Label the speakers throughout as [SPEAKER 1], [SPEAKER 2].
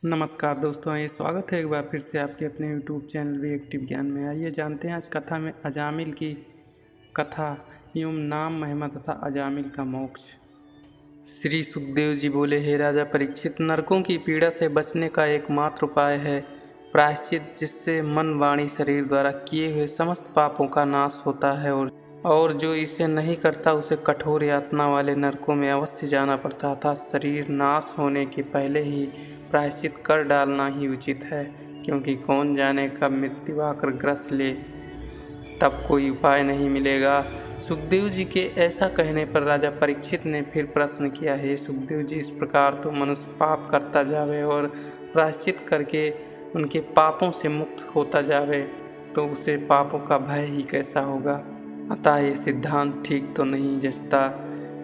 [SPEAKER 1] नमस्कार दोस्तों, आइए स्वागत है एक बार फिर से आपके अपने YouTube चैनल रिएक्टिव ज्ञान में। आइए जानते हैं आज कथा में अजामिल की कथा एवं नाम महिमा तथा अजामिल का मोक्ष। श्री सुखदेव जी बोले, हे राजा परीक्षित, नरकों की पीड़ा से बचने का एकमात्र उपाय है प्रायश्चित, जिससे मन वाणी शरीर द्वारा किए हुए समस्त पापों का नाश होता है और जो इसे नहीं करता उसे कठोर यातना वाले नरकों में अवश्य जाना पड़ता था। शरीर नाश होने के पहले ही प्रायश्चित कर डालना ही उचित है, क्योंकि कौन जाने कब मृत्यु आकर ग्रस ले, तब कोई उपाय नहीं मिलेगा। सुखदेव जी के ऐसा कहने पर राजा परीक्षित ने फिर प्रश्न किया, हे सुखदेव जी, इस प्रकार तो मनुष्य पाप करता जावे और प्रायश्चित करके उनके पापों से मुक्त होता जावे, तो उसे पापों का भय ही कैसा होगा। अतः ये सिद्धांत ठीक तो नहीं जचता।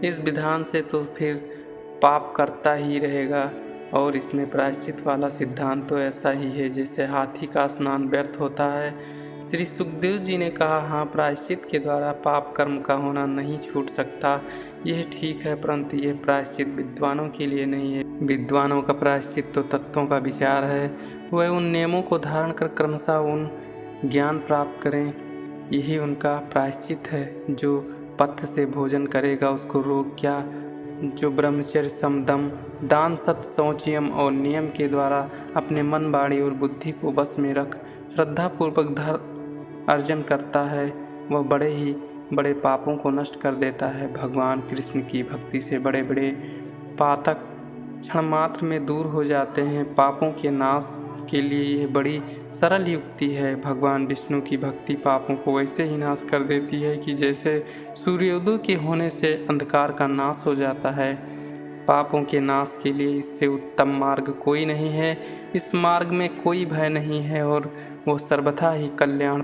[SPEAKER 1] इस विधान से तो फिर पाप करता ही रहेगा, और इसमें प्रायश्चित वाला सिद्धांत तो ऐसा ही है जैसे हाथी का स्नान व्यर्थ होता है। श्री सुखदेव जी ने कहा, हाँ, प्रायश्चित के द्वारा पाप कर्म का होना नहीं छूट सकता, यह ठीक है, परंतु यह प्रायश्चित विद्वानों के लिए नहीं है। विद्वानों का प्रायश्चित तो तत्वों का विचार है। वह उन नियमों को धारण कर क्रमशः उन ज्ञान प्राप्त करें, यही उनका प्रायश्चित है। जो पथ्य से भोजन करेगा उसको रोग क्या। जो ब्रह्मचर्य, समदम, दान, सत्य, शौचियम और नियम के द्वारा अपने मन, वाणी और बुद्धि को वश में रख श्रद्धापूर्वक धर्म अर्जन करता है, वह बड़े ही बड़े पापों को नष्ट कर देता है। भगवान कृष्ण की भक्ति से बड़े बड़े पातक क्षण मात्र में दूर हो जाते हैं। पापों के नाश के लिए यह बड़ी सरल युक्ति है। भगवान विष्णु की भक्ति पापों को वैसे ही नाश कर देती है कि जैसे सूर्योदय के होने से अंधकार का नाश हो जाता है। पापों के नाश के लिए इससे उत्तम मार्ग कोई नहीं है। इस मार्ग में कोई भय नहीं है और वो सर्वथा ही कल्याण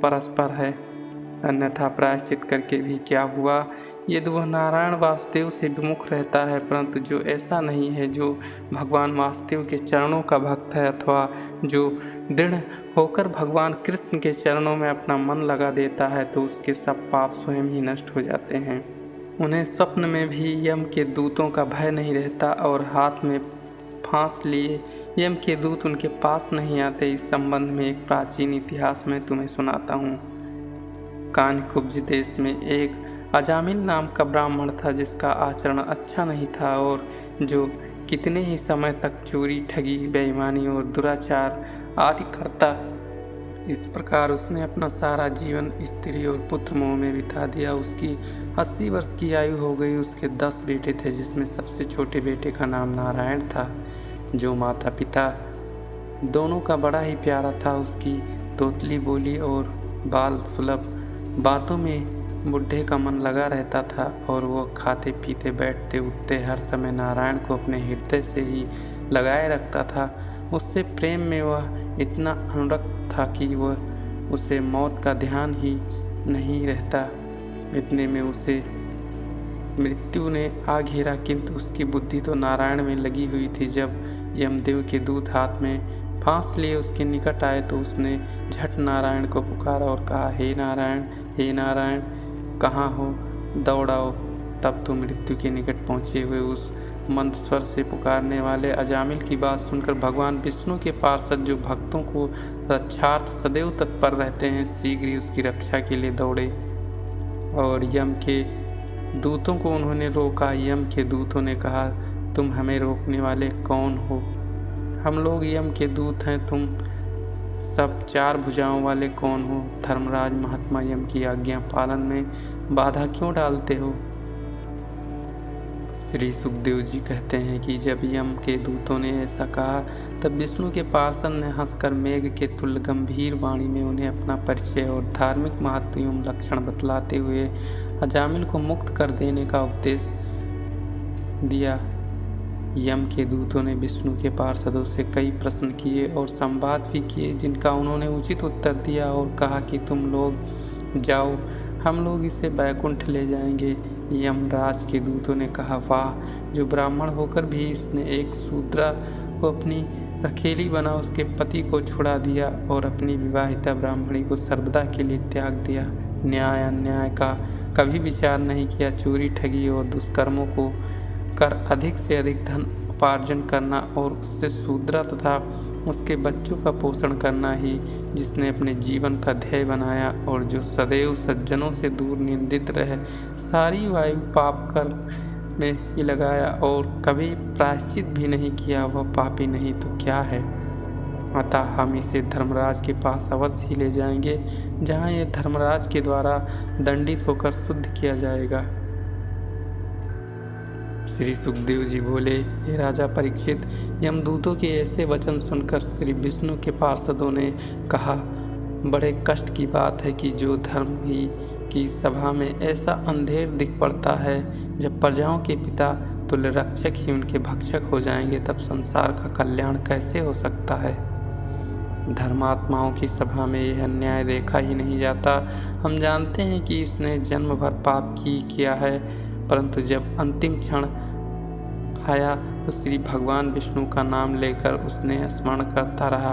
[SPEAKER 1] परस्पर है। अन्यथा प्रायश्चित करके भी क्या हुआ, यदि वह नारायण वासुदेव से विमुख रहता है। परंतु जो ऐसा नहीं है, जो भगवान वासुदेव के चरणों का भक्त है अथवा जो दृढ़ होकर भगवान कृष्ण के चरणों में अपना मन लगा देता है, तो उसके सब पाप स्वयं ही नष्ट हो जाते हैं। उन्हें स्वप्न में भी यम के दूतों का भय नहीं रहता और हाथ में फांस लिए यम के दूत उनके पास नहीं आते। इस संबंध में एक प्राचीन इतिहास में तुम्हें सुनाता हूँ। कान्यकुब्ज देश में एक अजामिल नाम का ब्राह्मण था, जिसका आचरण अच्छा नहीं था और जो कितने ही समय तक चोरी, ठगी, बेईमानी और दुराचार आदि करता। इस प्रकार उसने अपना सारा जीवन स्त्री और पुत्र मोह में बिता दिया। उसकी 80 वर्ष की आयु हो गई। उसके 10 बेटे थे, जिसमें सबसे छोटे बेटे का नाम नारायण था, जो माता पिता दोनों का बड़ा ही प्यारा था। उसकी तोतली बोली और बाल सुलभ बातों में बुढ़े का मन लगा रहता था और वह खाते पीते बैठते उठते हर समय नारायण को अपने हृदय से ही लगाए रखता था। उससे प्रेम में वह इतना अनुरक्त था कि वह उसे मौत का ध्यान ही नहीं रहता। इतने में उसे मृत्यु ने आ घेरा, किंतु उसकी बुद्धि तो नारायण में लगी हुई थी। जब यमदेव के दूत हाथ में फांस लिए उसके निकट आए तो उसने झट नारायण को पुकारा और कहा, हे नारायण, हे नारायण, कहाँ हो, दौड़ाओ। तब तो मृत्यु के निकट पहुँचे हुए उस मंद स्वर से पुकारने वाले अजामिल की बात सुनकर भगवान विष्णु के पार्षद, जो भक्तों को रक्षार्थ सदैव तत्पर रहते हैं, शीघ्र ही उसकी रक्षा के लिए दौड़े और यम के दूतों को उन्होंने रोका। यम के दूतों ने कहा, तुम हमें रोकने वाले कौन हो? हम लोग यम के दूत हैं, तुम सब 4 भुजाओं वाले कौन हो? धर्मराज महात्मा, यम की आज्ञा पालन में बाधा क्यों डालते हो? श्री सुखदेव जी कहते हैं कि जब यम के दूतों ने ऐसा कहा, तब विष्णु के पार्षद ने हंसकर मेघ के तुल्य गंभीर वाणी में उन्हें अपना परिचय और धार्मिक महत्व एवं लक्षण बतलाते हुए अजामिल को मुक्त कर देने का उपदेश दिया। यम के दूतों ने विष्णु के पार्षदों से कई प्रश्न किए और संवाद भी किए, जिनका उन्होंने उचित उत्तर दिया और कहा कि तुम लोग जाओ, हम लोग इसे बैकुंठ ले जाएंगे। यमराज के दूतों ने कहा, वाह, जो ब्राह्मण होकर भी इसने एक शूद्रा को अपनी रखेली बना, उसके पति को छुड़ा दिया और अपनी विवाहिता ब्राह्मणी को सर्वदा के लिए त्याग दिया। न्याय अन्याय का कभी विचार नहीं किया, चोरी, ठगी और दुष्कर्मों को कर अधिक से अधिक धन उपार्जन करना और उससे शूद्रा तथा उसके बच्चों का पोषण करना ही जिसने अपने जीवन का ध्येय बनाया और जो सदैव सज्जनों से दूर निंदित रहे, सारी वायु पाप कर में ही लगाया और कभी प्रायश्चित भी नहीं किया, वह पापी नहीं तो क्या है। अतः हम इसे धर्मराज के पास अवश्य ही ले जाएंगे, जहाँ ये धर्मराज के द्वारा दंडित होकर शुद्ध किया जाएगा। श्री सुखदेव जी बोले, हे राजा परीक्षित, यमदूतों के ऐसे वचन सुनकर श्री विष्णु के पार्षदों ने कहा, बड़े कष्ट की बात है कि जो धर्म ही की सभा में ऐसा अंधेर दिख पड़ता है, जब प्रजाओं के पिता तुल्य रक्षक ही उनके भक्षक हो जाएंगे, तब संसार का कल्याण कैसे हो सकता है। धर्मात्माओं की सभा में यह अन्याय देखा ही नहीं जाता। हम जानते हैं कि इसने जन्म भर पाप किया है, परंतु जब अंतिम क्षण आया तो श्री भगवान विष्णु का नाम लेकर उसने स्मरण करता रहा,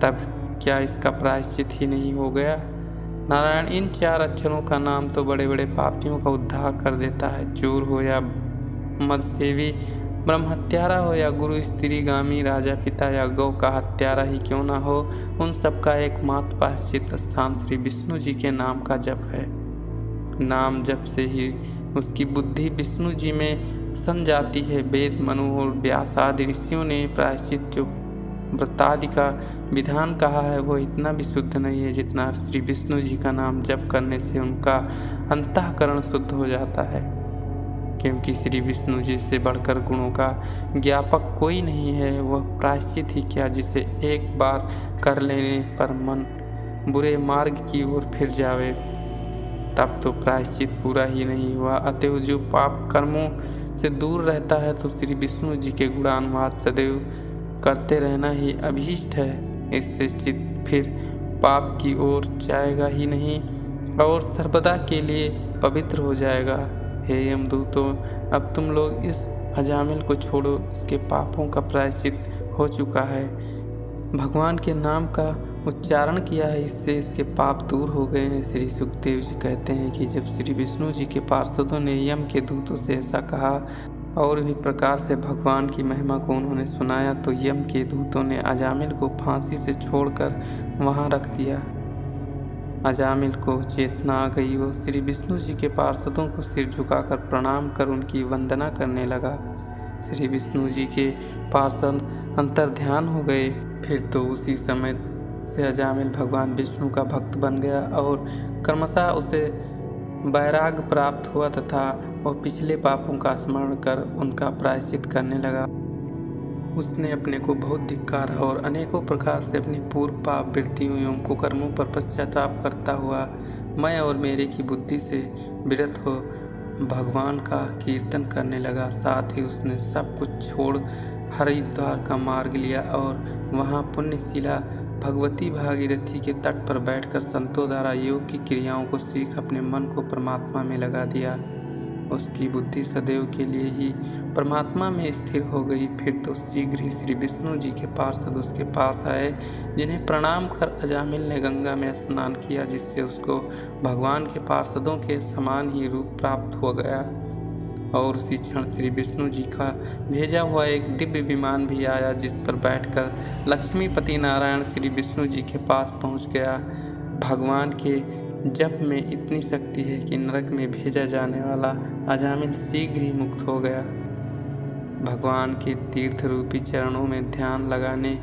[SPEAKER 1] तब क्या इसका प्रायश्चित ही नहीं हो गया। नारायण, इन 4 अक्षरों का नाम तो बड़े बड़े पापियों का उद्धार कर देता है। चोर हो या मदसेवी, ब्रह्म हत्यारा हो या गुरु स्त्रीगामी, राजा पिता या गौ का हत्यारा ही क्यों ना हो, उन सब का एकमात्र प्रायश्चित स्थान श्री विष्णु जी के नाम का जप है। नाम जप से ही उसकी बुद्धि विष्णु जी में सम जाती है। वेद, मनु और व्यास आदि ऋषियों ने प्रायश्चित जो व्रतादि का विधान कहा है, वो इतना भी शुद्ध नहीं है जितना श्री विष्णु जी का नाम जप करने से उनका अंतःकरण शुद्ध हो जाता है। क्योंकि श्री विष्णु जी से बढ़कर गुणों का ज्ञापक कोई नहीं है। वह प्रायश्चित ही क्या, जिसे एक बार कर लेने पर मन बुरे मार्ग की ओर फिर जावे, तब तो प्रायश्चित पूरा ही नहीं हुआ। अतएव जो पाप कर्मों से दूर रहता है, तो श्री विष्णु जी के गुणानुवाद सदैव करते रहना ही अभीष्ट है। इससे चित्त फिर पाप की ओर जाएगा ही नहीं और सर्वदा के लिए पवित्र हो जाएगा। हे यमदूतों, अब तुम लोग इस अजामिल को छोड़ो, इसके पापों का प्रायश्चित हो चुका है। भगवान के नाम का उच्चारण किया है, इससे इसके पाप दूर हो गए हैं। श्री सुखदेव जी कहते हैं कि जब श्री विष्णु जी के पार्षदों ने यम के दूतों से ऐसा कहा और भी प्रकार से भगवान की महिमा को उन्होंने सुनाया, तो यम के दूतों ने अजामिल को फांसी से छोड़कर वहां रख दिया। अजामिल को चेतना आ गई। वो श्री विष्णु जी के पार्षदों को सिर झुकाकर प्रणाम कर उनकी वंदना करने लगा। श्री विष्णु जी के पार्षद अंतर्ध्यान हो गए। फिर तो उसी समय से अजामिल भगवान विष्णु का भक्त बन गया और क्रमशः उसे वैराग्य प्राप्त हुआ तथा वह पिछले पापों का स्मरण कर उनका प्रायश्चित करने लगा। उसने अपने को बहुत धिक्कारा और अनेकों प्रकार से अपनी पूर्व पाप वृत्तियों एवं कुकर्मों पर पश्चाताप करता हुआ मैं और मेरे की बुद्धि से विरत हो भगवान का कीर्तन करने लगा। साथ ही उसने सब कुछ छोड़ हरिद्वार का मार्ग लिया और वहाँ पुण्यशिला भगवती भागीरथी के तट पर बैठकर संतों द्वारा योग की क्रियाओं को सीख अपने मन को परमात्मा में लगा दिया। उसकी बुद्धि सदैव के लिए ही परमात्मा में स्थिर हो गई। फिर तो शीघ्र ही श्री विष्णु जी के पार्षद उसके पास आए, जिन्हें प्रणाम कर अजामिल ने गंगा में स्नान किया, जिससे उसको भगवान के पार्षदों के समान ही रूप प्राप्त हो गया। और उसी क्षण श्री विष्णु जी का भेजा हुआ एक दिव्य विमान भी आया, जिस पर बैठकर लक्ष्मीपति नारायण श्री विष्णु जी के पास पहुंच गया। भगवान के जप में इतनी शक्ति है कि नरक में भेजा जाने वाला अजामिल शीघ्र ही मुक्त हो गया। भगवान के तीर्थ रूपी चरणों में ध्यान लगाने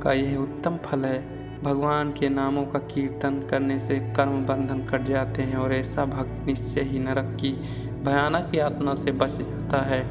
[SPEAKER 1] का यह उत्तम फल है। भगवान के नामों का कीर्तन करने से कर्म बंधन कट जाते हैं और ऐसा भक्त निश्चय ही नरक की भयानक यातना से बच जाता है।